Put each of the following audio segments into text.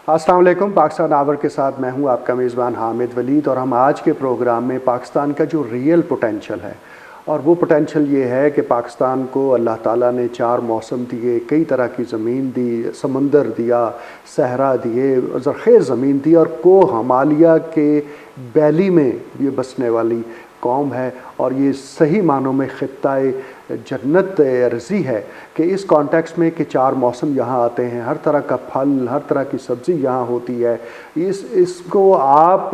अस्सलाम वालेकुम। पाकिस्तान आवर के साथ मैं हूं आपका मेज़बान हामिद वलीद और हम आज के प्रोग्राम में पाकिस्तान का जो रियल पोटेंशल है और वो पोटेंशल ये है कि पाकिस्तान को अल्लाह ताला ने 4 मौसम दिए, कई तरह की ज़मीन दी, समंदर दिया, सहरा दिए, ज़रख़ेज़ ज़मीन दी और कोह हिमालय के बैली में ये बसने वाली कौम है और ये सही मानों में ख़ित्ता जन्नत अर्ज़ी है कि इस कॉन्टेक्स्ट में कि 4 मौसम यहाँ आते हैं, हर तरह का फल, हर तरह की सब्ज़ी यहाँ होती है। इसको आप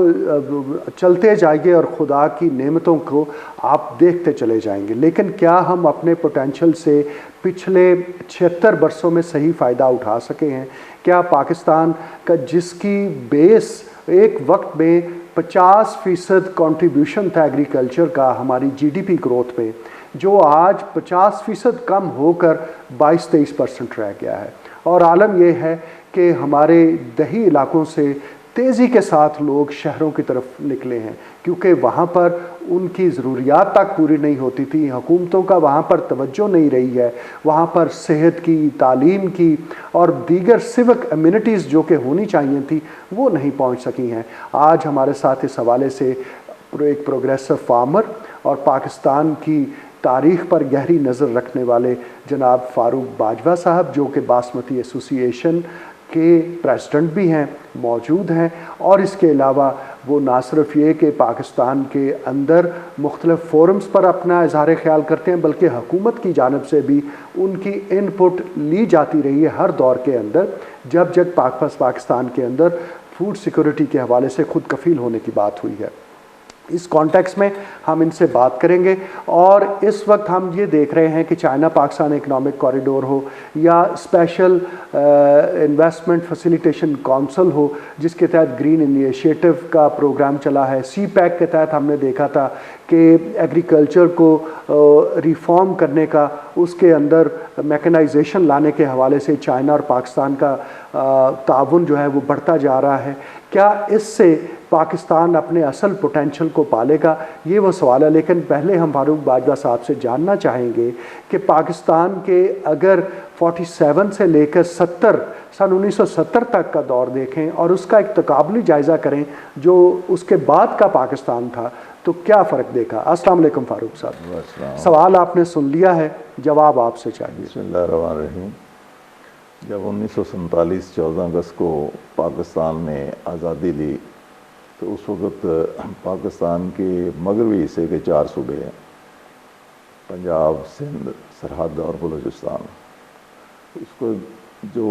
चलते जाइए और खुदा की नेमतों को आप देखते चले जाएंगे। लेकिन क्या हम अपने पोटेंशल से पिछले 76 बरसों में सही फ़ायदा उठा सके हैं? क्या पाकिस्तान का जिसकी बेस एक वक्त में 50% कंट्रीब्यूशन था एग्रीकल्चर का हमारी जीडीपी ग्रोथ पे, जो आज 50% कम होकर 22-23% रह गया है। और आलम यह है कि हमारे दही इलाकों से तेज़ी के साथ लोग शहरों की तरफ निकले हैं क्योंकि वहाँ पर उनकी ज़रूरियात तक पूरी नहीं होती थी, हुकूमतों का वहाँ पर तवज्जो नहीं रही है, वहाँ पर सेहत की, तालीम की और दीगर सिविक अम्यूनिटीज़ जो कि होनी चाहिए थी वो नहीं पहुँच सकी हैं। आज हमारे साथ इस हवाले से एक प्रोग्रेसिव फार्मर और पाकिस्तान की तारीख़ पर गहरी नज़र रखने वाले जनाब फ़ारूक बाजवा साहब, जो कि बासमती एसोसिएशन के प्रेसिडेंट भी हैं, मौजूद हैं। और इसके अलावा वो ना सिर्फ ये कि पाकिस्तान के अंदर मुख्तलिफ़ फोरम्स पर अपना इजहार ख्याल करते हैं, बल्कि हुकूमत की जानिब से भी उनकी इनपुट ली जाती रही है हर दौर के अंदर, जब जब पाकिस्तान के अंदर फूड सिक्योरिटी के हवाले से खुद कफ़ील होने की बात हुई है। इस कॉन्टेक्स्ट में हम इनसे बात करेंगे। और इस वक्त हम ये देख रहे हैं कि चाइना पाकिस्तान इकनॉमिक कॉरिडोर हो या स्पेशल इन्वेस्टमेंट फैसिलिटेशन काउंसिल हो, जिसके तहत ग्रीन इनिशिएटिव का प्रोग्राम चला है। सी पैक के तहत हमने देखा था कि एग्रीकल्चर को रिफॉर्म करने का, उसके अंदर मैकेनाइजेशन लाने के हवाले से चाइना और पाकिस्तान का ताउन जो है वो बढ़ता जा रहा है। क्या इससे पाकिस्तान अपने असल पोटेंशल को पालेगा? ये वो सवाल है। लेकिन पहले हम फ़ारूक बाजवा साहब से जानना चाहेंगे कि पाकिस्तान के अगर 47 से लेकर सन 1970 तक का दौर देखें और उसका एक तकाबली जायज़ा करें जो उसके बाद का पाकिस्तान था, तो क्या फ़र्क देखा? अस्सलाम वालेकुम फ़ारूक साहब। सवाल आपने सुन लिया है, जवाब आपसे चाहिए। बिस्मिल्लाहिर्रहमानिर्रहीम। जब 1947 14 अगस्त को पाकिस्तान ने आज़ादी ली तो उस वक़्त पाकिस्तान के मगरबी हिस्से के 4 सूबे हैं, पंजाब, सिंध, सरहद और बलूचिस्तान। उसको जो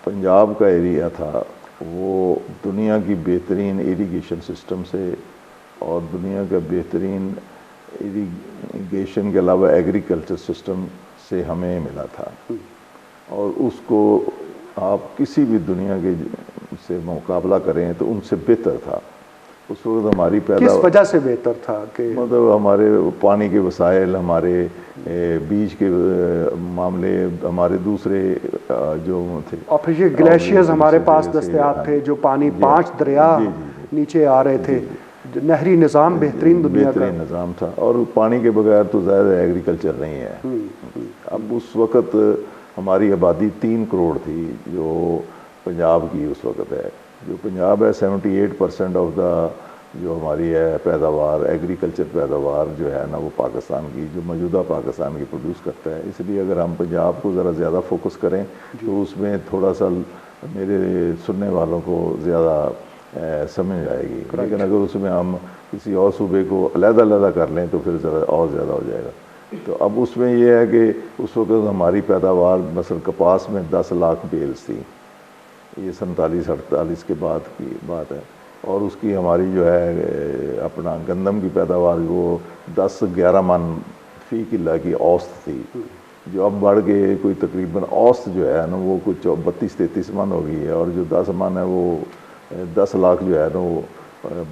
पंजाब का एरिया था वो दुनिया की बेहतरीन इरिगेशन सिस्टम से और दुनिया का बेहतरीन इरिगेशन के अलावा एग्रीकल्चर सिस्टम से हमें मिला था और उसको आप किसी भी दुनिया के से मुकाबला करें तो उनसे बेहतर था। उस वक्त हमारी किस वजह से बेहतर था? कि मतलब हमारे पानी के वसाइल, हमारे बीज के मामले, हमारे दूसरे जो थे, और फिर ये ग्लेशियर्स हमारे पास दस्तयाब थे, जो पानी 5 दरिया नीचे आ रहे थे, नहरी निज़ाम बेहतरीन दुनिया का निज़ाम था और पानी के बगैर तो ज़्यादा एग्रीकल्चर नहीं है। अब उस वक़्त हमारी आबादी 3 करोड़ थी जो पंजाब की उस वक़्त है। जो पंजाब है 78% ऑफ द जो हमारी है पैदावार, एग्रीकल्चर पैदावार जो है ना, वो पाकिस्तान की, जो मौजूदा पाकिस्तान की प्रोड्यूस करता है। इसलिए अगर हम पंजाब को ज़रा ज़्यादा फोकस करें तो उसमें थोड़ा सा मेरे सुनने वालों को ज़्यादा समझ आएगी। लेकिन अगर उसमें हम किसी और सूबे को अलग-अलग कर लें तो फिर ज़रा और ज़्यादा हो जाएगा। तो अब उसमें यह है कि उस वक्त हमारी पैदावार मसलन कपास में 10 लाख बेल्स थी, ये 47-48 के बाद की बात है। और उसकी हमारी जो है अपना गंदम की पैदावार वो 10-11 मन फ़ी किला की औसत थी, जो अब बढ़ के कोई तकरीबन औसत जो है ना वो कुछ 32-33 मन हो गई है। और जो 10 मन है वो 10 लाख जो है ना वो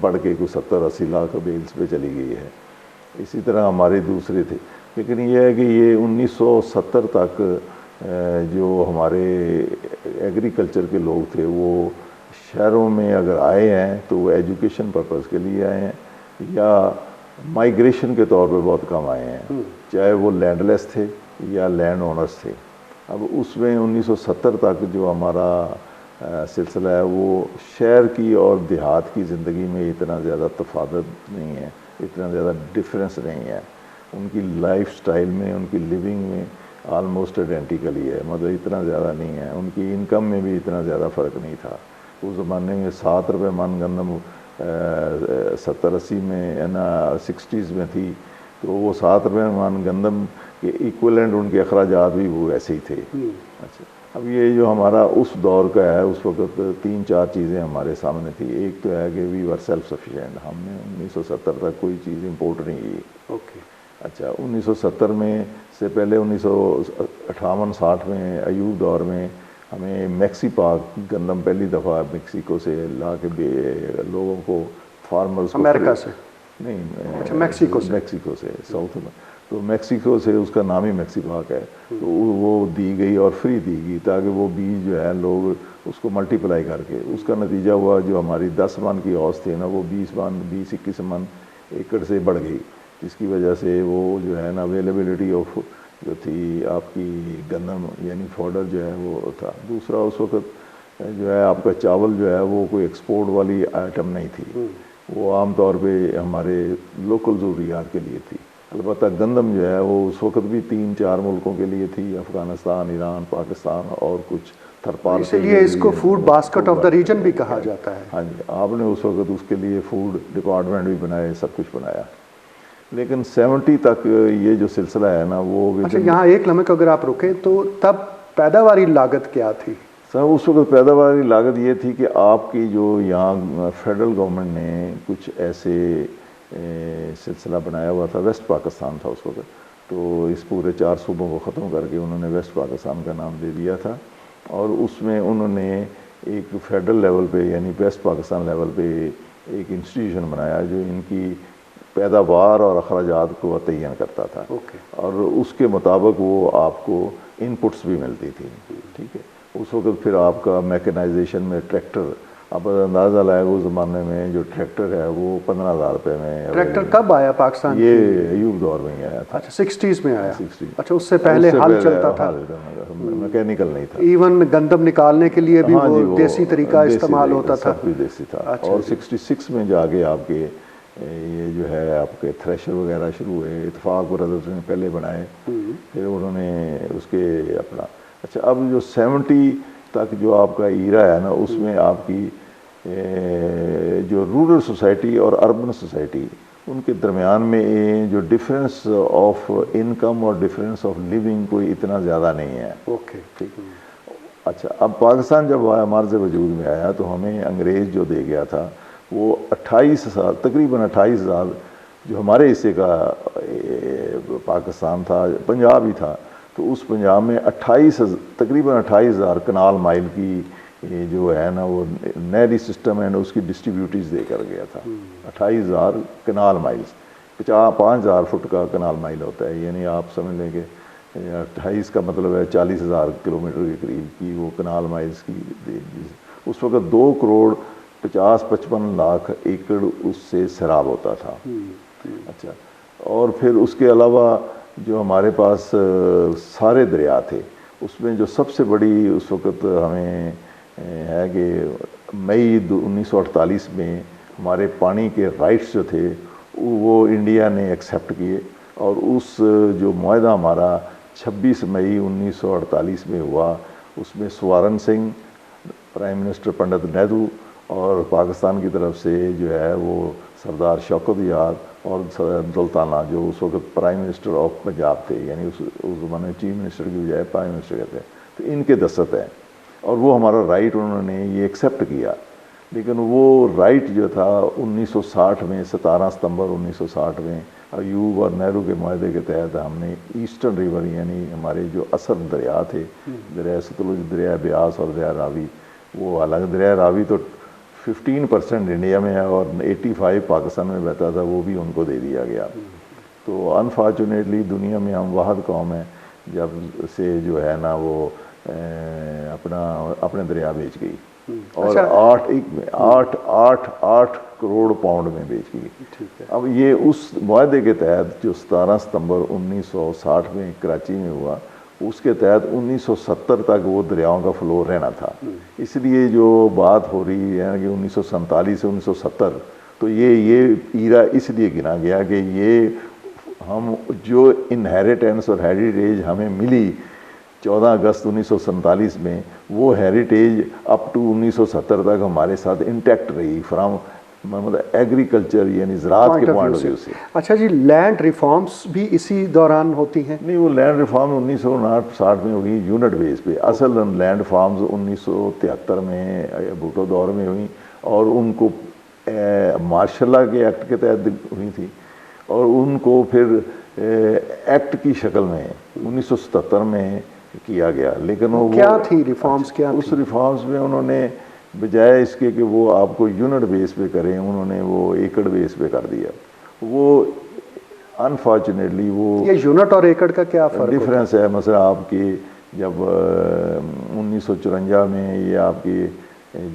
बढ़ के कुछ 70-80 लाख बेल्स पे चली गई है। इसी तरह हमारे दूसरे थे। लेकिन ये है कि ये 1970 तक जो हमारे एग्रीकल्चर के लोग थे वो शहरों में अगर आए हैं तो वो एजुकेशन पर्पज़ के लिए आए हैं या माइग्रेशन के तौर पे बहुत कम आए हैं, चाहे वो लैंडलेस थे या लैंड ओनर्स थे। अब उसमें 1970 तक जो हमारा सिलसिला है वो शहर की और देहात की ज़िंदगी में इतना ज़्यादा तफावत नहीं है, इतना ज़्यादा डिफरेंस नहीं है। उनकी लाइफ स्टाइल में, उनकी लिविंग में आलमोस्ट आइडेंटिकल ही है, मतलब इतना ज़्यादा नहीं है। उनकी इनकम में भी इतना ज़्यादा फ़र्क नहीं था। उस ज़माने में 7 रुपये मन गंदम 70-80 में है ना 60s में थी, तो वो 7 रुपये मन गंदम के इक्वलेंट उनके अखराजात भी वो ऐसे ही थे। अच्छा, अब ये जो हमारा उस दौर का है, उस वक्त 3-4 चीज़ें हमारे सामने थी। एक तो है कि वी वर सेल्फ सफिशिएंट, हमने 1970 तक कोई चीज़ इम्पोर्ट नहीं की। ओके। अच्छा, 1970 में से पहले 1958-60 में अयूब दौर में हमें मैक्सी पाक गंदम पहली दफ़ा मेक्सिको से ला के लोगों को, फार्मर्स, अमेरिका से नहीं, अच्छा, मेक्सिको से साउथ में, तो मेक्सिको से उसका नाम ही मैक्सी पाक है। तो वो दी गई और फ्री दी गई ताकि वो बीज जो है लोग उसको मल्टीप्लाई करके, उसका नतीजा हुआ जो हमारी 10 मन की औस थी ना वो 20-21 मन एकड़ से बढ़ गई, जिसकी वजह से वो जो है ना अवेलेबिलिटी ऑफ जो थी आपकी गंदम यानी फॉडर जो है वो था। दूसरा, उस वक्त जो है आपका चावल जो है वो कोई एक्सपोर्ट वाली आइटम नहीं थी, वो आम तौर पे हमारे लोकल ज़रूरियात के लिए थी। अलबत्ता गंदम जो है वो उस वक्त भी 3-4 मुल्कों के लिए थी, अफ़गानिस्तान, ईरान, पाकिस्तान और कुछ थर्ड पार्टी। इसलिए इसको food basket of the region भी कहा जाता है। हाँ जी, आपने उस वक्त उसके लिए फूड डिपार्टमेंट भी बनाए, सब कुछ बनाया। लेकिन 70 तक ये जो सिलसिला है ना वो, अच्छा, यहाँ एक लम्हे को अगर आप रुकें तो तब पैदावारी लागत क्या थी? सर, उस वक्त पैदावारी लागत ये थी कि आपकी जो यहाँ फेडरल गवर्नमेंट ने कुछ ऐसे सिलसिला बनाया हुआ था, वेस्ट पाकिस्तान था उस वक्त, तो इस पूरे 4 सूबों को ख़त्म करके उन्होंने वेस्ट पाकिस्तान का नाम दे दिया था। और उसमें उन्होंने एक फेडरल लेवल पे यानी वेस्ट पाकिस्तान लेवल पे एक इंस्टीट्यूशन बनाया जो इनकी पैदावार और अखराजात को तयन करता था। और उसके मुताबिक वो आपको इनपुट्स भी मिलती थी। ठीक है, उस वक्त फिर आपका मैकेनाइजेशन में ट्रैक्टर, आप अंदाज़ा लाए उस ज़माने में जो ट्रैक्टर है वो 15,000 रुपये में। ट्रैक्टर कब आया पाकिस्तान? ये अयूब दौर में ही आया था। अच्छा, 60s में आया। 60। अच्छा, उससे पहले हल चलता था, मैकेनिकल नहीं था। इवन गंदम निकालने के लिए भी वो देसी तरीका इस्तेमाल होता था, सब कुछ देसी था। और 66 में जाके आपके ये जो है आपके थ्रेशर वगैरह शुरू हुए, इत्तेफाक ब्रदर्स ने पहले बनाए, फिर उन्होंने उसके अपना। अच्छा, अब जो 70 तक जो आपका ईरा है ना, उसमें आपकी जो रूरल सोसाइटी और अर्बन सोसाइटी उनके दरमियान में जो डिफरेंस ऑफ इनकम और डिफरेंस ऑफ लिविंग कोई इतना ज़्यादा नहीं है। ओके, ठीक। अच्छा, अब पाकिस्तान जब हमारे से वजूद में आया तो हमें अंग्रेज़ जो दे गया था वो 28 साल, तकरीबन 28 साल जो हमारे हिस्से का पाकिस्तान था, पंजाब ही था, तो उस पंजाब में तकरीबन 28,000 कनाल माइल की जो है ना वो नहरी सिस्टम है ना उसकी डिस्ट्रीब्यूटीज देकर गया था। 28,000 कनाल माइल्स, 5,000 फुट का कनाल माइल होता है, यानी आप समझ लें कि 28 का मतलब है 40,000 किलोमीटर के करीब की वो कनाल माइल्स की। उस वक्त 2 करोड़ 50-55 लाख एकड़ उससे सैराब होता था। अच्छा, और फिर उसके अलावा जो हमारे पास सारे दरिया थे, उसमें जो सबसे बड़ी उस वक्त हमें है कि मई 1948 में हमारे पानी के राइट्स जो थे वो इंडिया ने एक्सेप्ट किए, और उस जो मुआहदा हमारा 26 मई 1948 में हुआ, उसमें स्वर्ण सिंह, प्राइम मिनिस्टर पंडित नेहरू, और पाकिस्तान की तरफ से जो है वो सरदार शौकत याद और सुल्ताना जो उस वक्त प्राइम मिनिस्टर ऑफ पंजाब थे, यानी उस ज़माने चीफ मिनिस्टर की बजाय प्राइम मिनिस्टर कहते हैं, तो इनके दस्तखत हैं और वो हमारा राइट उन्होंने ये एक्सेप्ट किया। लेकिन वो राइट जो था 1960 में 17 सितंबर 1960 में अयूब और नेहरू के मुआहदे के तहत हमने ईस्टर्न रिवर यानी हमारे जो असर दरिया थे, दरिया सतलुज, दरिया ब्यास और दरिया रावी, वो हालांकि दरिया रावी तो 15% इंडिया में है और 85 पाकिस्तान में बहता था, वो भी उनको दे दिया गया। तो अनफॉर्चुनेटली दुनिया में हम वाहद कौम है जब से जो है ना वो अपने दरिया बेच गई, और 8 करोड़ पाउंड में बेच गई। अब ये उस मुआहदे के तहत जो 17 सितंबर 1960 में कराची में हुआ, उसके तहत 1970 तक वो दरियाओं का फ्लो रहना था। इसलिए जो बात हो रही है कि 1947 से 1970, तो ये ईरा इसलिए गिना गया कि ये हम जो इनहेरिटेंस और हेरिटेज हमें मिली 14 अगस्त 1947 में, वो हेरिटेज अप टू 1970 तक हमारे साथ इंटैक्ट रही फ्राम मतलब एग्रीकल्चर यानी ज़राअत के पॉइंट ऑफ व्यू से। अच्छा जी, लैंड रिफॉर्म्स भी इसी दौरान होती हैं? नहीं, वो लैंड रिफॉर्म 1959-60 में हुई यूनिट बेस पे। असल लैंड रिफॉर्म्स 1973 में भुट्टो दौर में हुई और उनको मार्शल के एक्ट के तहत हुई थी और उनको फिर एक्ट की शक्ल में 1977 में किया गया। लेकिन वो क्या थी रिफॉर्म्स? क्या उस रिफॉर्म्स में उन्होंने बजाय इसके कि वो आपको यूनिट बेस पे करें, उन्होंने वो एकड़ बेस पे कर दिया। वो अनफॉर्चुनेटली वो ये यूनिट और एकड़ का क्या फर्क डिफरेंस है। मसला आपके जब 1954 में ये आपकी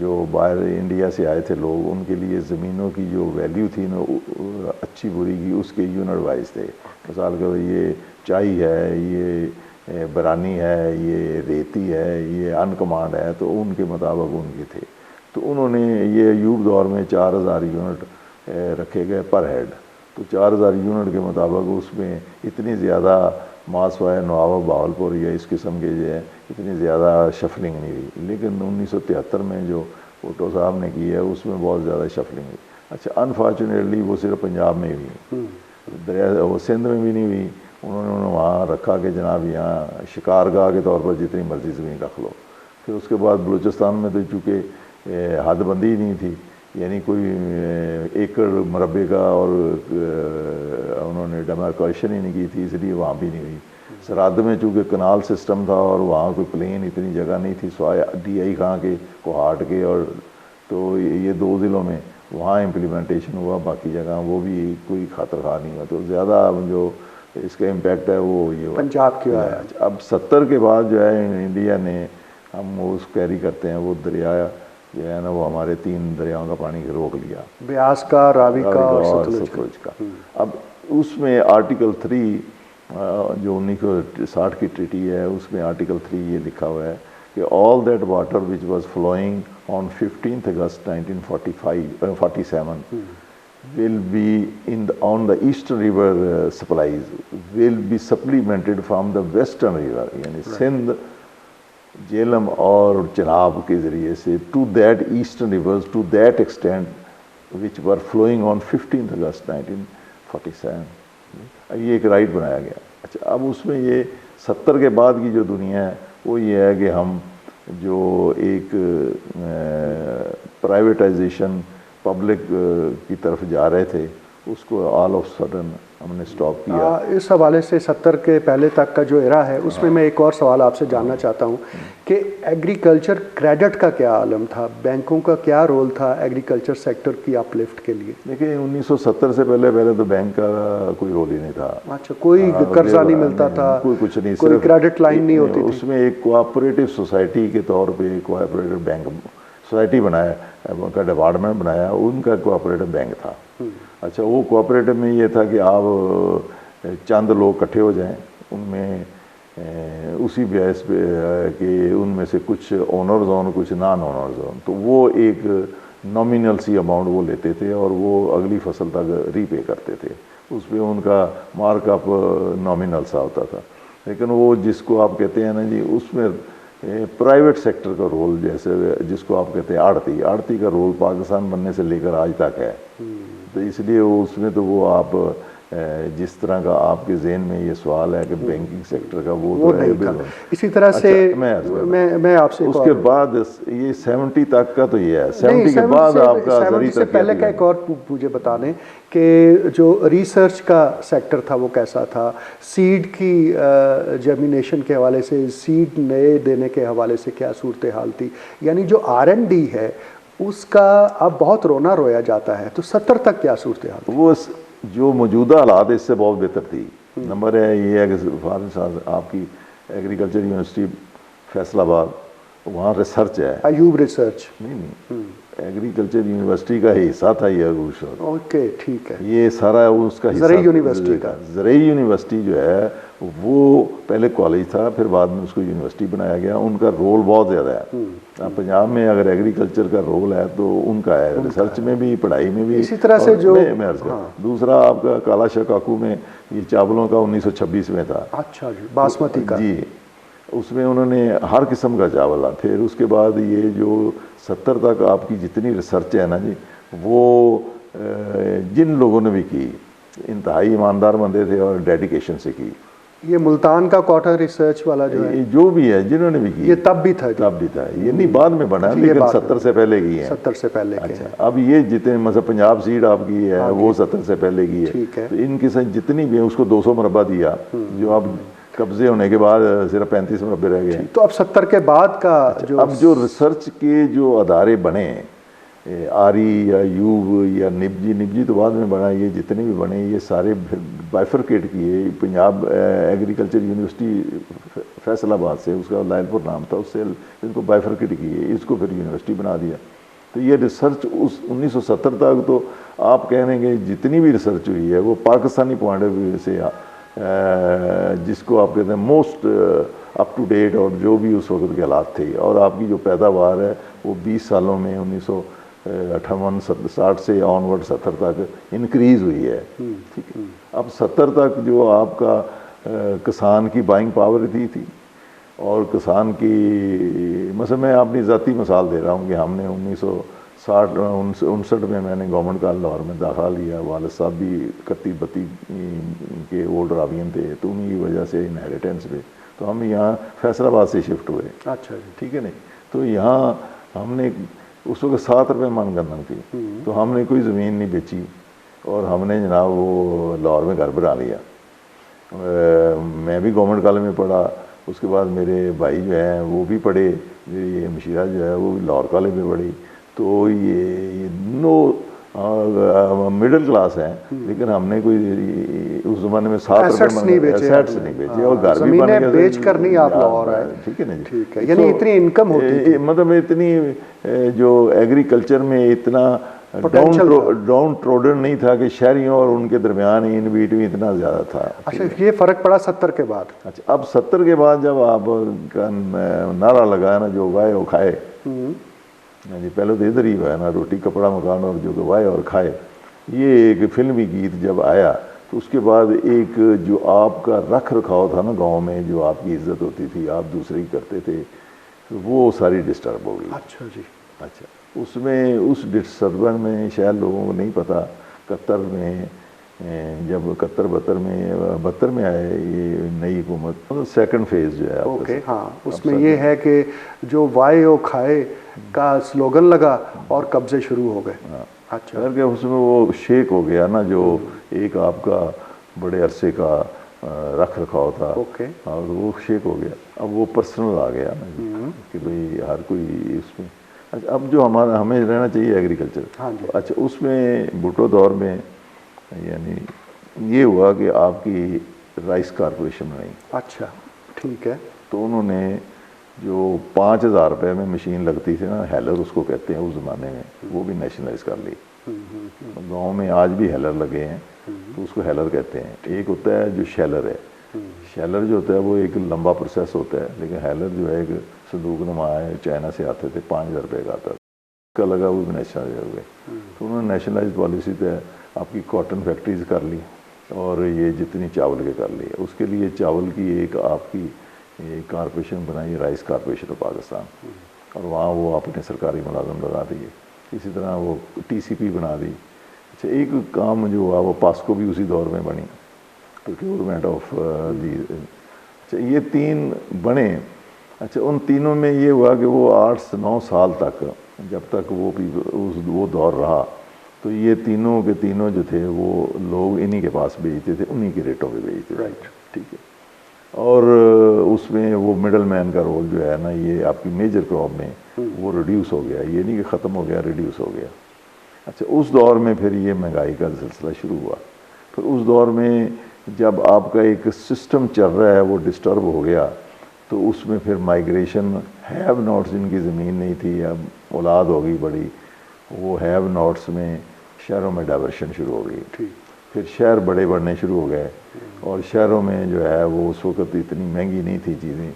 जो बाहर इंडिया से आए थे लोग, उनके लिए ज़मीनों की जो वैल्यू थी ना अच्छी बुरी की, उसके यूनिट वाइज थे। मिसाल के ये चाई है, ये बरानी है, ये रेती है, ये अनकमांड है, तो उनके मुताबिक उनके थे। तो उन्होंने ये अयूब दौर में 4000 यूनिट रखे गए पर हेड। तो 4000 यूनिट के मुताबिक उसमें इतनी ज़्यादा मासवाए नवाबा बहावलपुर या इस किस्म के जो है इतनी ज़्यादा शफलिंग नहीं हुई। लेकिन 1973 में जो भुट्टो साहब ने की है उसमें बहुत ज़्यादा शफलिंग हुई। अच्छा, अनफॉर्चुनेटली वो सिर्फ पंजाब में हुई, दरिया वो सिंध में भी नहीं हुई। उन्होंने वहाँ रखा कि जनाब यहाँ शिकारगाह के तौर पर जितनी मर्जी ज़मीन रख लो। फिर उसके बाद बलूचिस्तान में तो चूँकि हदबंदी नहीं थी, यानी कोई एकड़ मरबे का और उन्होंने डेमार्केशन ही नहीं की थी, इसलिए वहाँ भी नहीं हुई। सरहद में चूँकि कनाल सिस्टम था और वहाँ कोई प्लेन इतनी जगह नहीं थी स्वाय DI खां के कोहाट के, और तो ये 2 ज़िलों में वहाँ इम्प्लीमेंटेशन हुआ, बाकी जगह वो भी कोई खतर खा नहीं हुआ। तो ज़्यादा जो इसका इम्पैक्ट है वो ये पंजाब की है। अब 70 के बाद जो है इंडिया ने हम वो कैरी करते हैं वो दरिया जो है ना, वो हमारे 3 दरियाओं का पानी रोक लिया, ब्यास का, रावी का और सतलुज का। अब उसमें आर्टिकल 3 जो 1960 की ट्रीटी है उसमें आर्टिकल 3 ये लिखा हुआ है कि all that water which was flowing on 15 August 1947 will be on the eastern river supplies will be supplemented from the western river, यानी सिंध, झेलम और चिनाब के ज़रिए से to that eastern rivers to that extent which were flowing on 15 August 1947। ये एक right बनाया गया। अच्छा, अब उसमें ये 70 के बाद की जो दुनिया है वो ये है कि हम जो एक प्राइवेटाइजेशन पब्लिक की तरफ जा रहे थे उसको ऑल ऑफ सडन हमने स्टॉप किया। इस हवाले से 70 के पहले तक का जो एरा है उसमें मैं एक और सवाल आपसे जानना चाहता हूँ कि एग्रीकल्चर क्रेडिट का क्या आलम था, बैंकों का क्या रोल था एग्रीकल्चर सेक्टर की अपलिफ्ट के लिए? देखिए 1970 से पहले तो बैंक का कोई रोल ही नहीं था। अच्छा, कोई कर्जा नहीं मिलता था, कोई कुछ नहीं, कोई क्रेडिट लाइन नहीं होती थी। उसमें एक कोऑपरेटिव सोसाइटी के तौर पे कोऑपरेटिव बैंक सोसाइटी बनाया, उनका डिपार्टमेंट बनाया, उनका कोऑपरेटिव बैंक था। अच्छा, वो कोऑपरेटिव में ये था कि आप चंद लोग इकट्ठे हो जाएं, उनमें उसी बेस पे कि उनमें से कुछ ओनर जोन कुछ नॉन ओनर जोन, तो वो एक नॉमिनल सी अमाउंट वो लेते थे और वो अगली फसल तक रीपे करते थे। उसमें उनका मार्कअप नॉमिनल सा होता था। लेकिन वो जिसको आप कहते हैं ना जी, उसमें प्राइवेट सेक्टर का रोल, जैसे जिसको आप कहते हैं आड़ती का रोल पाकिस्तान बनने से लेकर आज तक है। तो इसलिए वो उसमें तो वो आप जिस तरह का आपके जहन में ये सवाल है कि बैंकिंग सेक्टर का वो तो नहीं था। इसी तरह से मैं आपसे उसके बाद ये 70 तक का तो ये है, 70 के बाद आपका 70 से पहले का एक और मुझे बता दें कि जो रिसर्च का सेक्टर था वो कैसा था, सीड की जर्मिनेशन के हवाले से, सीड नए देने के हवाले से क्या सूरत हाल थी, यानी जो R&D है उसका अब बहुत रोना रोया जाता है। तो 70 तक क्या सूरत हाल थी? वो जो मौजूदा हालात इससे बहुत बेहतर थी। नंबर है ये है कि आपकी एग्रीकल्चर यूनिवर्सिटी फैसलाबाद, वहाँ रिसर्च है, अयूब रिसर्च नहीं एग्रीकल्चर यूनिवर्सिटी का हिस्सा था ये रिसर्च। ओके, ठीक है। ये सारा उसका हिस्सा ज़रई यूनिवर्सिटी का, ज़रई यूनिवर्सिटी जो है वो पहले कॉलेज था, फिर बाद में उसको यूनिवर्सिटी बनाया गया। उनका रोल बहुत ज़्यादा है। अब पंजाब में अगर एग्रीकल्चर का रोल है तो उनका है, रिसर्च में भी, पढ़ाई में भी। इसी तरह से जो दूसरा आपका काला शकाकू में ये चावलों का 1926 में था। अच्छा जी, बासमती का जी, उसमें उन्होंने हर किस्म का चावल था। फिर उसके बाद ये जो 70 तक आपकी जितनी रिसर्च है ना जी, वो जिन लोगों ने भी की, इंतहाई ईमानदार बंदे थे और डेडिकेशन से की। ये मुल्तान का कॉटन रिसर्च वाला जो है, जो भी है जिन्होंने भी की, ये तब भी था? तब भी था, ये नहीं बाद में बना, लेकिन 70 से पहले की है। 70 से पहले के अच्छा, अब ये जितने मतलब पंजाब सीड आपकी है वो 70 से पहले की है। ठीक है। तो इनके साथ जितनी भी है उसको 200 मुरब्बा दिया, जो अब कब्जे होने के बाद सिर्फ 35 मुरब्बे रह गए। तो अब 70 के बाद का जो अब जो रिसर्च के जो अदारे बने, आरी या यूब या निब्जी तो बाद में बना, ये जितने भी बने ये सारे बाइफरकेट किए। पंजाब एग्रीकल्चर यूनिवर्सिटी फैसलाबाद से, उसका लायलपुर नाम था, उससे इनको बाइफरकेट किए, इसको फिर यूनिवर्सिटी बना दिया। तो ये रिसर्च उस 1970 तक तो आप कहेंगे जितनी भी रिसर्च हुई है वो पाकिस्तानी पॉइंट ऑफ व्यू से जिसको आप कहते हैं मोस्ट अप टू डेट, और जो भी उस वक्त के हालात थे। और आपकी जो पैदावार है वो 20 सालों में 1958-60 से ऑनवर्ड 70 तक इंक्रीज़ हुई है। ठीक है। अब 70 तक जो आपका किसान की बाइंग पावर थी और किसान की, मतलब मैं अपनी ज़ाती मिसाल दे रहा हूँ कि हमने 1960-59 में मैंने गवर्नमेंट कॉलेज लाहौर में दाखिला लिया। वालिद साहब भी 31-32 के ओल्ड रावियन थे, तो उन्हीं की वजह से इनहेरिटेंस पे तो हम यहाँ फैसलाबाद से शिफ्ट हुए। अच्छा जी, ठीक है नहीं। तो यहाँ हमने उस वक्त 7 रुपये मन गंदम थी, तो हमने कोई ज़मीन नहीं बेची और हमने जनाब वो लाहौर में घर बना लिया। मैं भी गवर्नमेंट कॉलेज में पढ़ा, उसके बाद मेरे भाई जो हैं वो भी पढ़े, मेरी मशीरा जो है वो भी लाहौर कॉलेज में पढ़ी। तो ये नो मिडिल क्लास है, लेकिन हमने कोई उस ज़माने में 7 रुपये एसेट्स नहीं बेचे और घर भी बन गया। बेच कर नहीं आप लाहौर आए। ठीक है ना जी, ठीक है। यानी इतनी इनकम होती थी, मतलब इतनी जो एग्रीकल्चर में इतना डाउन ट्रोडन नहीं था कि शहरियों और उनके दरमियान इन बीटवीन इतना ज़्यादा था। अच्छा, ये फ़र्क पड़ा 70 के बाद? अच्छा, अब 70 के बाद जब आप का नारा लगाया ना, जो वाए वो खाए जी, पहले तो इधर ही हुआ ना, रोटी कपड़ा मकान और जो गवाए और खाए, ये एक फिल्मी गीत जब आया तो उसके बाद एक जो आपका रख रखाव था ना गांव में, जो आपकी इज्जत होती थी, आप दूसरे की करते थे, तो वो सारी डिस्टर्ब हो गई। अच्छा जी। अच्छा, उसमें उस डिस्टर्बेंस में शायद लोगों को नहीं पता, 71 में जब 71-72 में आए ये नई हुकूमत, मतलब सेकंड फेज जो है। ओके, हाँ, उसमें ये है कि जो वाए ओ खाए का स्लोगन लगा और कब्जे शुरू हो गए। अच्छा, करके उसमें वो शेक हो गया ना, जो एक आपका बड़े अरसे का रख रखाव था, और वो शेक हो गया। अब वो पर्सनल आ गया ना कि भाई हर कोई इसमें। अच्छा, अब जो हमें रहना चाहिए एग्रीकल्चर। हाँ जी। अच्छा, उसमें भुट्टो दौर में यानी ये हुआ कि आपकी राइस कारपोरेशन बनाई। अच्छा, ठीक है। तो उन्होंने जो 5000 रुपये में मशीन लगती थी ना, हेलर उसको कहते हैं उस ज़माने में, वो भी नेशनलाइज कर ली। गांव में आज भी हेलर लगे हैं, तो उसको हेलर कहते हैं। एक होता है जो शेलर है, शेलर जो होता है वो एक लंबा प्रोसेस होता है, लेकिन हेलर जो है एक संदूक नुमा है, चाइना से आते थे, 5000 रुपये का आता था, का लगा वो भी नेशनलाइज हो गए। तो उन्होंने नेशनलाइज पॉलिसी तय आपकी कॉटन फैक्ट्रीज कर ली और ये जितनी चावल के कर ली। उसके लिए चावल की एक आपकी कारपोरेशन बनाई, राइस कारपोरेशन ऑफ पाकिस्तान, और वहाँ वो अपने सरकारी मुलाजम लगा दिए। इसी तरह वो TCP बना दी। अच्छा, एक काम जो हुआ वो पास्को भी उसी दौर में बनी, प्रोक्योरमेंट ऑफ दी। अच्छा, ये 3 बने। अच्छा, उन तीनों में ये हुआ कि वो 8-9 साल तक, जब तक वो दौर रहा, तो ये तीनों के तीनों जो थे वो लोग इन्हीं के पास बेचते थे, उन्हीं के रेटों पे बेचते थे। राइट, ठीक है। और उसमें वो मिडल मैन का रोल जो है ना, ये आपकी मेजर क्रॉप में वो रिड्यूस हो गया, ये नहीं कि ख़त्म हो गया, रिड्यूस हो गया। अच्छा, उस दौर में फिर ये महंगाई का सिलसिला शुरू हुआ। फिर उस दौर में जब आपका एक सिस्टम चल रहा है वो डिस्टर्ब हो गया, तो उसमें फिर माइग्रेशन, हैव नॉट्स जिनकी ज़मीन नहीं थी, अब औलाद हो गई बड़ी, वो हैव नॉट्स में शहरों में डाइवर्शन शुरू हो गई। फिर शहर बड़े बढ़ने शुरू हो गए और शहरों में जो है वो उस वक्त इतनी महंगी नहीं थी चीज़ें,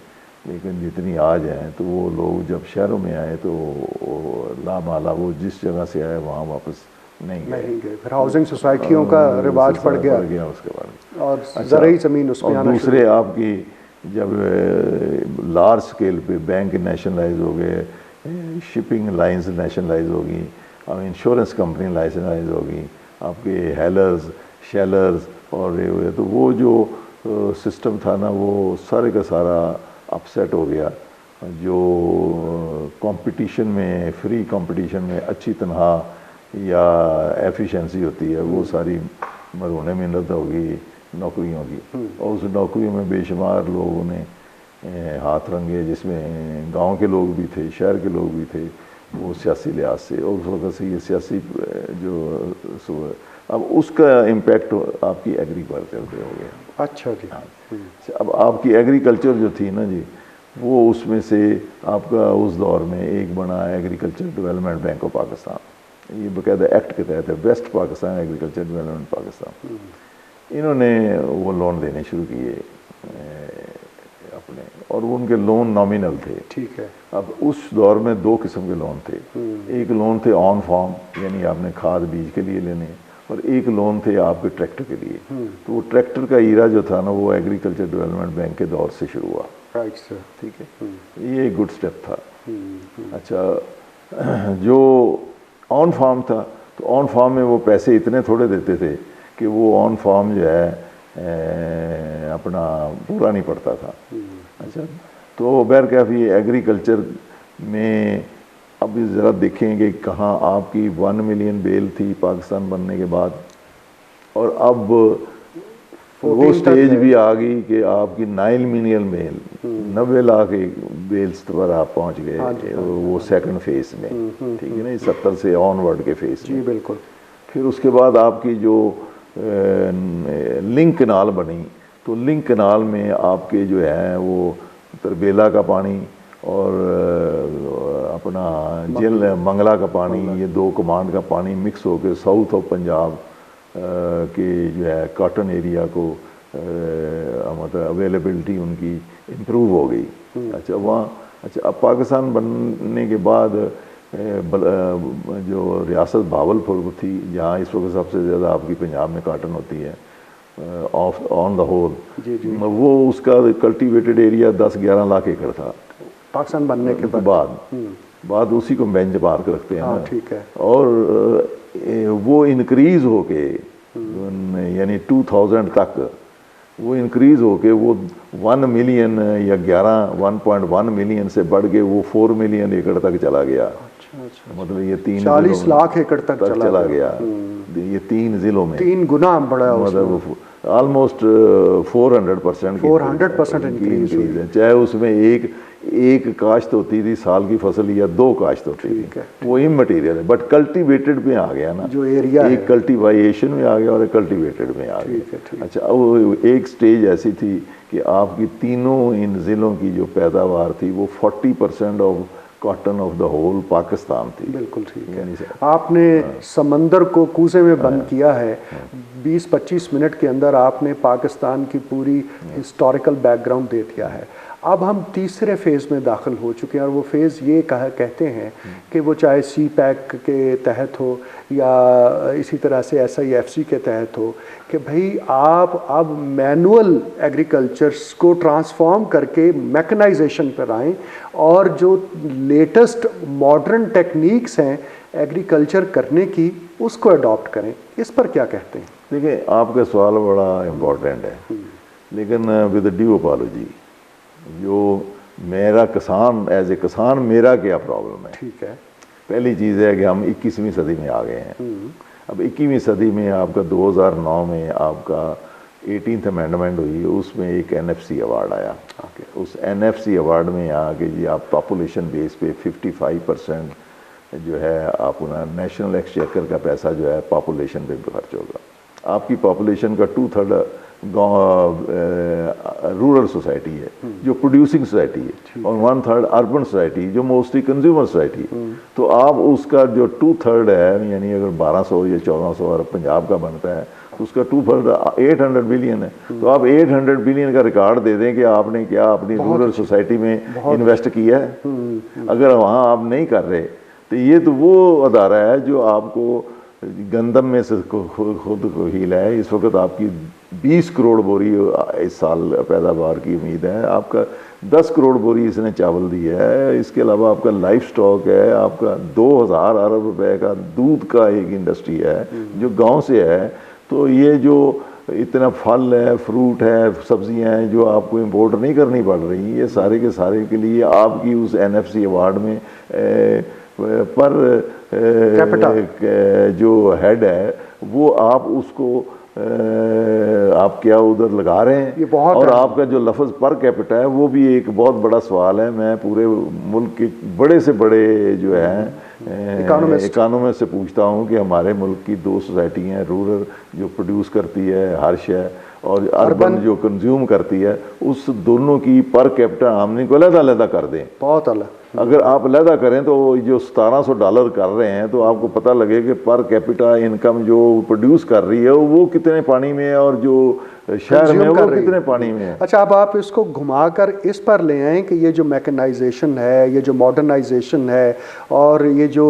लेकिन जितनी आज हैं, तो वो लोग जब शहरों में आए तो लामाला वो जिस जगह से आए वहाँ वापस नहीं गए। फिर हाउसिंग सोसाइटियों का रिवाज पड़ गया उसके बाद, और ज़रूरी ज़मीन उसमें आना। दूसरे आपकी जब लार्ज स्केल पे बैंक नेशनलाइज हो गए, शिपिंग लाइंस नेशनलाइज होगी, अब इंश्योरेंस कंपनी लाइसेंसाइज होगी, आपके हेलर्स शेलर्स और तो वो जो सिस्टम था ना वो सारे का सारा अपसेट हो गया। जो कंपटीशन में, फ्री कंपटीशन में अच्छी तनख्वाह या एफिशिएंसी होती है वो सारी मरहूने मिन्नत होगी नौकरियों की, और उस नौकरियों में बेशुमार लोगों ने हाथ रंगे, जिसमें गांव के लोग भी थे, शहर के लोग भी थे, वो सियासी लिहाज से, और उस वक्त से ये सियासी जो अब उसका इम्पैक्ट आपकी एग्रीकल्चर पे हो गया। अच्छा जी। अब आपकी एग्रीकल्चर जो थी ना जी, वो उसमें से आपका उस दौर में एक बना agriculture development bank of Pakistan, ये बाकायदा एक्ट के तहत है, west Pakistan agriculture development Pakistan. इन्होंने वो लोन देने शुरू किए अपने, और उनके लोन नॉमिनल थे। ठीक है। अब उस दौर में दो किस्म के लोन थे, एक लोन थे ऑन फार्म, यानी आपने खाद बीज के लिए लेने, और एक लोन थे आपके ट्रैक्टर के लिए। तो वो ट्रैक्टर का ईरा जो था ना वो एग्रीकल्चर डेवलपमेंट बैंक के दौर से शुरू हुआ। Right sir. ठीक है, ये एक गुड स्टेप था। अच्छा, जो ऑन फार्म था, तो ऑन फार्म में वो पैसे इतने थोड़े देते थे कि वो ऑन फार्म जो है अपना पूरा नहीं पड़ता था। अच्छा, तो बहरकैफ ये एग्रीकल्चर में अब ज़रा देखेंगे कहाँ आपकी 1 मिलियन बेल थी पाकिस्तान बनने के बाद, और अब वो स्टेज भी आ गई कि आपकी 9 मिलियन बेल, 90 लाख बेल्स पर आप पहुँच गए। वो सेकंड फेज में, ठीक है ना, 70 से ऑनवर्ड के फेज में। जी बिल्कुल। फिर उसके बाद आपकी जो लिंक कनाल बनी, तो लिंक कनाल में आपके जो है वो तरबेला का पानी और अपना जेल मंगला का पानी, ये दो कमांड का पानी मिक्स होकर साउथ ऑफ पंजाब के जो है कॉटन एरिया को मतलब अवेलेबिलिटी उनकी इम्प्रूव हो गई। अच्छा, वहाँ अच्छा अब पाकिस्तान बनने के बाद जो रियासत भावलपुर थी, जहाँ इस वक्त सबसे ज़्यादा आपकी पंजाब में कॉटन होती है ऑफ ऑन द होल, वो उसका कल्टीवेटेड एरिया 10-11 लाख एकड़ था पाकिस्तान बनने के बाद उसी को बेंच मार्क रखते हैं। हाँ, ठीक है। और वो इंक्रीज होके यानी 2000 तक वो इंक्रीज होके वो 1 मिलियन या 1.1 मिलियन से बढ़ के वो 4 मिलियन एकड़ तक चला गया। अच्छा। मतलब ये 40 लाख एकड़ तक चला गया। ये 3 जिलों में 3 गुना बढ़ा, मतलब ऑलमोस्ट 400% इंक्रीज है। चाहे उसमें एक काश्त होती थी साल की फसल या 2 काश्त होती थी, वो इमटेरियल है, बट कल्टीवेटेड में आ गया ना, जो एरिया एक कल्टीवेशन में आ गया और एक कल्टीवेटेड में आ गया। अच्छा, वो एक स्टेज ऐसी थी कि आपकी तीनों इन ज़िलों की जो पैदावार थी वो 40% of cotton of the whole Pakistan थी। बिल्कुल ठीक है। आपने समंदर को कूजे में बंद किया है। 20-25 मिनट के अंदर आपने पाकिस्तान की पूरी हिस्टोरिकल बैकग्राउंड दे दिया है। अब हम तीसरे फेज़ में दाखिल हो चुके हैं, और वो फेज़ ये कहते हैं कि वो चाहे सी पैक के तहत हो या इसी तरह से SIFC के तहत हो, कि भाई आप अब मैनुअल एग्रीकल्चर्स को ट्रांसफॉर्म करके मैकेनाइजेशन पर आएँ और जो लेटेस्ट मॉडर्न टेक्निक्स हैं एग्रीकल्चर करने की उसको अडॉप्ट करें। इस पर क्या कहते हैं? देखिए, आपका सवाल बड़ा इम्पोर्टेंट है, लेकिन विद ड्यू अपॉलॉजी, जो मेरा किसान एज ए किसान मेरा क्या प्रॉब्लम है? ठीक है। पहली चीज़ है कि हम 21वीं सदी में आ गए हैं। अब 21वीं सदी में आपका 2009 में आपका 18th अमेंडमेंट हुई, उसमें एक NFC अवार्ड आया। उस NFC अवार्ड में यहाँ कि जी आप पॉपुलेशन बेस पे 55% जो है अपना नेशनल एक्सचेकर का पैसा जो है पॉपुलेशन पे खर्च होगा। आपकी पॉपुलेशन का 2/3 रूरल सोसाइटी है जो प्रोड्यूसिंग सोसाइटी है, और 1/3 अर्बन सोसाइटी जो मोस्टली कंज्यूमर सोसाइटी है। तो आप उसका जो 2/3 है, यानी अगर 1200 या 1400 अरब पंजाब का बनता है, उसका 800 बिलियन है। तो आप 800 बिलियन का रिकॉर्ड दे दें कि आपने क्या अपनी रूरल सोसाइटी में इन्वेस्ट किया है। अगर वहाँ आप नहीं कर रहे तो ये तो वो अदारा है जो आपको गंदम में से खुद को हील है। इस वक्त आपकी 20 करोड़ बोरी इस साल पैदावार की उम्मीद है, आपका 10 करोड़ बोरी इसने चावल दी है। इसके अलावा आपका लाइफ स्टॉक है, आपका 2000 अरब रुपए का दूध का एक इंडस्ट्री है जो गांव से है। तो ये जो इतना फल है, फ्रूट है, सब्जियां हैं जो आपको इंपोर्ट नहीं करनी पड़ रही, ये सारे के सारे के लिए आपकी उस NFC अवार्ड में पर जो हेड है वो आप उसको आप क्या उधर लगा रहे हैं। ये बहुत और आपका जो लफ्ज़ पर कैपिटा है वो भी एक बहुत बड़ा सवाल है। मैं पूरे मुल्क के बड़े से बड़े जो है इकोनॉमिस्ट से पूछता हूँ कि हमारे मुल्क की 2 सोसाइटी हैं, रूरल जो प्रोड्यूस करती है हर शय और अर्बन जो कंज्यूम करती है, उस दोनों की पर कैपिटा आमदनी को अलग-अलग कर दें। बहुत अलग। अगर आप अलग करें तो जो $1700 कर रहे हैं तो आपको पता लगे कि पर कैपिटा इनकम जो प्रोड्यूस कर रही है वो कितने पानी में है और जो शहर में वो कितने पानी में है। अच्छा, अब आप इसको घुमाकर इस पर ले आएँ कि ये जो मैकेनाइजेशन है, ये जो मॉडर्नाइजेशन है और ये जो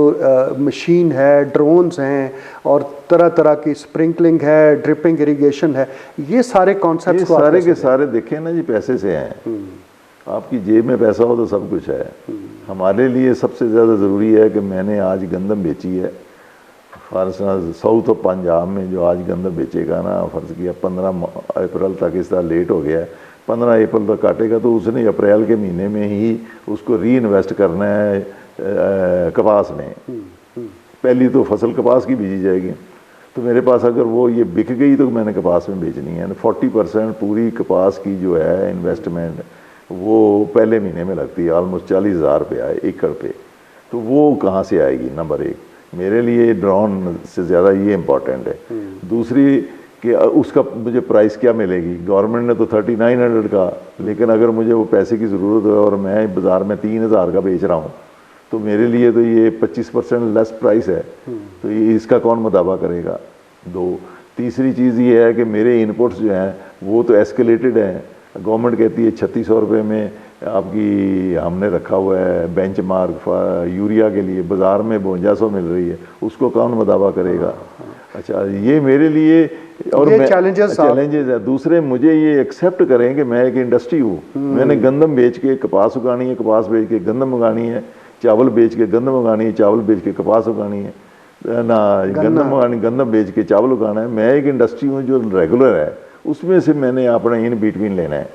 मशीन है, ड्रोन्स हैं और तरह तरह की स्प्रिंकलिंग है, ड्रिपिंग इरिगेशन है, ये सारे कॉन्सेप्ट ये सारे के सारे देखें ना जी पैसे से हैं। आपकी जेब में पैसा हो तो सब कुछ है। हमारे लिए सबसे ज़्यादा ज़रूरी है कि मैंने आज गंदम बेची है, फॉर साउथ ऑफ पंजाब में जो आज गंदम बेचेगा ना, फ़र्ज़ किया 15 अप्रैल तक इस तरह लेट हो गया है, 15 अप्रैल तक काटेगा तो उसने अप्रैल के महीने में ही उसको री इन्वेस्ट करना है कपास में। पहली तो फसल कपास की बीजी जाएगी, तो मेरे पास अगर वो ये बिक गई तो मैंने कपास में बेचनी है। 40% पूरी कपास की जो है इन्वेस्टमेंट वो पहले महीने में लगती है, ऑलमोस्ट 40,000 रुपया एकड़ पे। तो वो कहाँ से आएगी? नंबर 1 मेरे लिए ड्रोन से ज़्यादा ये इम्पॉर्टेंट है। दूसरी कि उसका मुझे प्राइस क्या मिलेगी। गवर्नमेंट ने तो 3900 का, लेकिन अगर मुझे वो पैसे की ज़रूरत है और मैं बाज़ार में 3000 का बेच रहा हूँ तो मेरे लिए तो ये 25% लेस प्राइस है, तो ये इसका कौन मुताबा करेगा। 2 तीसरी चीज़ ये है कि मेरे इनपुट्स जो हैं वो तो एस्केलेटेड हैं। गवर्नमेंट कहती है 3600 रुपये में आपकी हमने रखा हुआ है बेंचमार्क यूरिया के लिए, बाज़ार में 5200 मिल रही है, उसको कौन मुताबा करेगा। अच्छा, ये मेरे लिए और चैलेंजेस है। दूसरे मुझे ये एक्सेप्ट करें कि मैं एक इंडस्ट्री हूँ, मैंने गंदम बेच के कपास उगानी है, कपास बेच के गंदम उगानी है, चावल बेच के गंदम उगानी है, चावल बेच के कपास उगानी है ना, गंदम उगानी, गंदम बेच के चावल उगाना है। मैं एक इंडस्ट्री हूँ जो रेगुलर है, उसमें से मैंने अपना इन बिटवीन लेना है,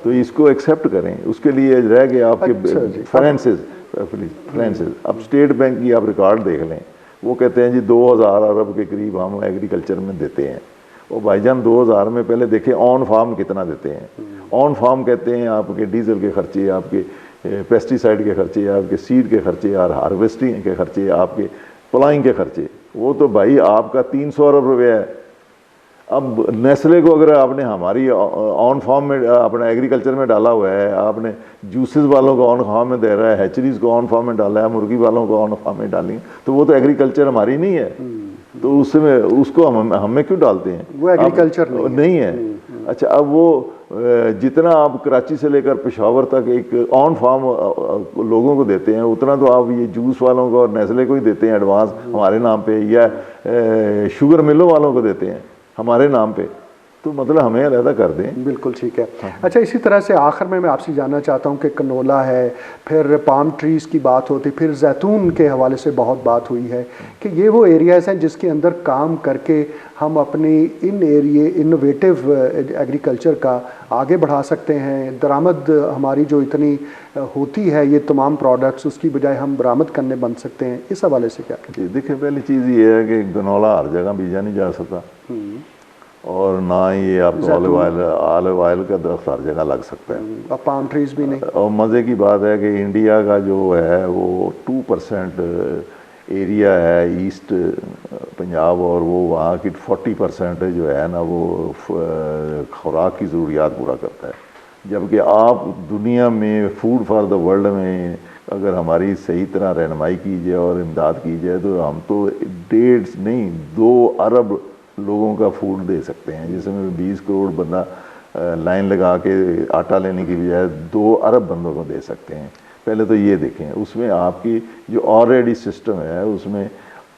तो इसको एक्सेप्ट करें। उसके लिए रह गए आपके फाइनेंसेस। अब स्टेट बैंक की आप रिकॉर्ड देख लें, वो कहते हैं जी 2000 अरब के करीब हम एग्रीकल्चर में देते हैं। और भाईजान 2000 में पहले देखें ऑन फार्म कितना देते हैं। ऑन फार्म कहते हैं आपके डीजल के खर्चे, आपके पेस्टिसाइड के खर्चे, आपके सीड के खर्चे और हार्वेस्टिंग के खर्चे, आपके प्लाइंग के खर्चे, वो तो भाई आपका 300 अरब रुपया है। अब नेस्ले को अगर आपने हमारी ऑन फार्म में अपने एग्रीकल्चर में डाला हुआ है, आपने जूसेस वालों को ऑन फार्म में दे रहा है, हैचरीज को ऑन फार्म में डाला है, मुर्गी वालों को ऑन फार्म में डाली, तो वो तो एग्रीकल्चर हमारी नहीं है। तो उसमें उसको हमें क्यों डालते हैं? वो एग्रीकल्चर नहीं है। अच्छा, अब वो जितना आप कराची से लेकर पेशावर तक एक ऑन फार्म लोगों को देते हैं, उतना तो आप ये जूस वालों को और नेस्ले को ही देते हैं एडवांस हमारे नाम पे, या शुगर मिलों वालों को देते हैं हमारे नाम पे। तो मतलब हमें अलग कर दें। बिल्कुल ठीक है। अच्छा, इसी तरह से आखिर में मैं आपसे जानना चाहता हूँ कि कनोला है, फिर पाम ट्रीज़ की बात होती, फिर जैतून के हवाले से बहुत बात हुई है कि ये वो एरियाज़ हैं जिसके अंदर काम करके हम अपनी इनोवेटिव एग्रीकल्चर का आगे बढ़ा सकते हैं। दरामद हमारी जो इतनी होती है ये तमाम प्रोडक्ट्स, उसकी बजाय हम बरामद करने बन सकते हैं। इस हवाले से क्या कहते हैं? देखिए, पहली चीज़ ये है कि गनौला हर जगह बीजा नहीं जा सकता, और ना ये आपको ऑलिव ऑयल का दरख्त हर जगह लग सकता है, और पाम ट्रीज भी नहीं। और मज़े की बात है कि इंडिया का जो है वो 2% एरिया है ईस्ट पंजाब, और वो वहाँ की 40% जो है ना वो खुराक की ज़रूरियात पूरा करता है। जबकि आप दुनिया में फूड फॉर द वर्ल्ड में अगर हमारी सही तरह रहनुमाई की जाए और इमदाद की जाए तो हम तो 2 अरब लोगों का फूड दे सकते हैं, जिसमें 20 करोड़ बंदा लाइन लगा के आटा लेने की बजाय 2 अरब बंदों को दे सकते हैं। पहले तो ये देखें, उसमें आपकी जो ऑलरेडी सिस्टम है उसमें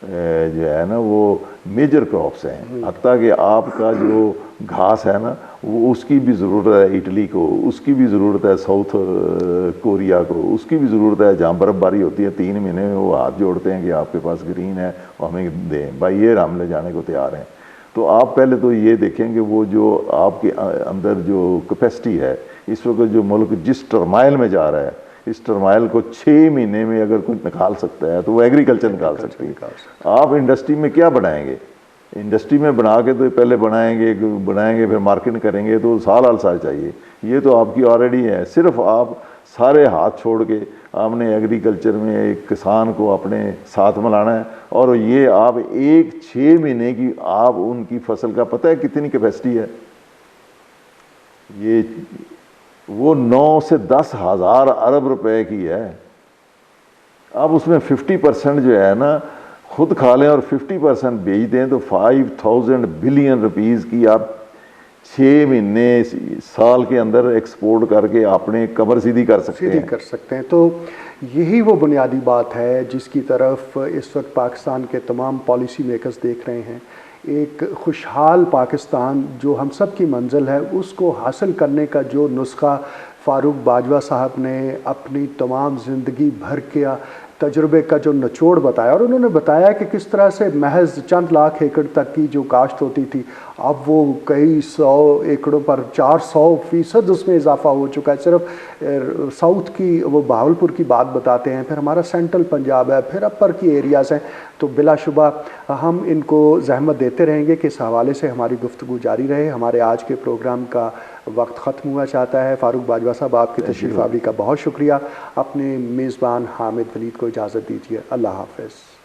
जो है ना वो मेजर क्रॉप्स हैं, हत्ता कि आपका जो घास है ना वो उसकी भी ज़रूरत है इटली को, उसकी भी ज़रूरत है साउथ कोरिया को, उसकी भी ज़रूरत है। जहाँ बर्फ़बारी होती है 3 महीने में वो हाथ जोड़ते हैं कि आपके पास ग्रीन है और हमें दें भाई, ये हम ले जाने को तैयार हैं। तो आप पहले तो ये देखें कि वो जो आपके अंदर जो कैपेसिटी है इस वक्त जो मुल्क जिस टर्माइल में जा रहा है, इस टर्माइल को 6 महीने में अगर कोई निकाल सकता है तो वो एग्रीकल्चर निकाल सकती है। आप इंडस्ट्री में क्या बनाएंगे? इंडस्ट्री में बना के तो पहले बनाएंगे फिर मार्केट करेंगे तो साल चाहिए। ये तो आपकी ऑलरेडी है, सिर्फ आप सारे हाथ छोड़ के आपने एग्रीकल्चर में एक किसान को अपने साथ मिलाना है। और ये आप 6 महीने की आप उनकी फसल का पता है कितनी कैपेसिटी है? ये वो 9 से 10 हज़ार अरब रुपए की है। अब उसमें 50% जो है ना खुद खा लें और 50% बेच दें तो 5000 बिलियन रुपीज़ की आप 6 महीने साल के अंदर एक्सपोर्ट करके अपने कमर सीधी कर सकते हैं। तो यही वो बुनियादी बात है जिसकी तरफ इस वक्त पाकिस्तान के तमाम पॉलिसी मेकर्स देख रहे हैं। एक खुशहाल पाकिस्तान जो हम सब की मंजिल है, उसको हासिल करने का जो नुस्खा फ़ारूक बाजवा साहब ने अपनी तमाम ज़िंदगी भर के तजुर्बे का जो निचोड़ बताया, और उन्होंने बताया कि किस तरह से महज चंद लाख एकड़ तक की जो काश्त होती थी अब वो कई 100 एकड़ों पर 400% उसमें इजाफा हो चुका है। सिर्फ साउथ की वो बहावलपुर की बात बताते हैं, फिर हमारा सेंट्रल पंजाब है, फिर अपर की एरियाज़ हैं। तो बिलाशुबा हम इनको जहमत देते रहेंगे कि इस हवाले से हमारी गुफ्तगू जारी रहे। हमारे आज के प्रोग्राम का वक्त ख़त्म हुआ चाहता है। फ़ारूक बाजवा साहब, आपकी तशरीफ़ आवरी का बहुत शुक्रिया। अपने मेज़बान हामिद वलीद को इजाज़त दीजिए। अल्लाह हाफ़िज़।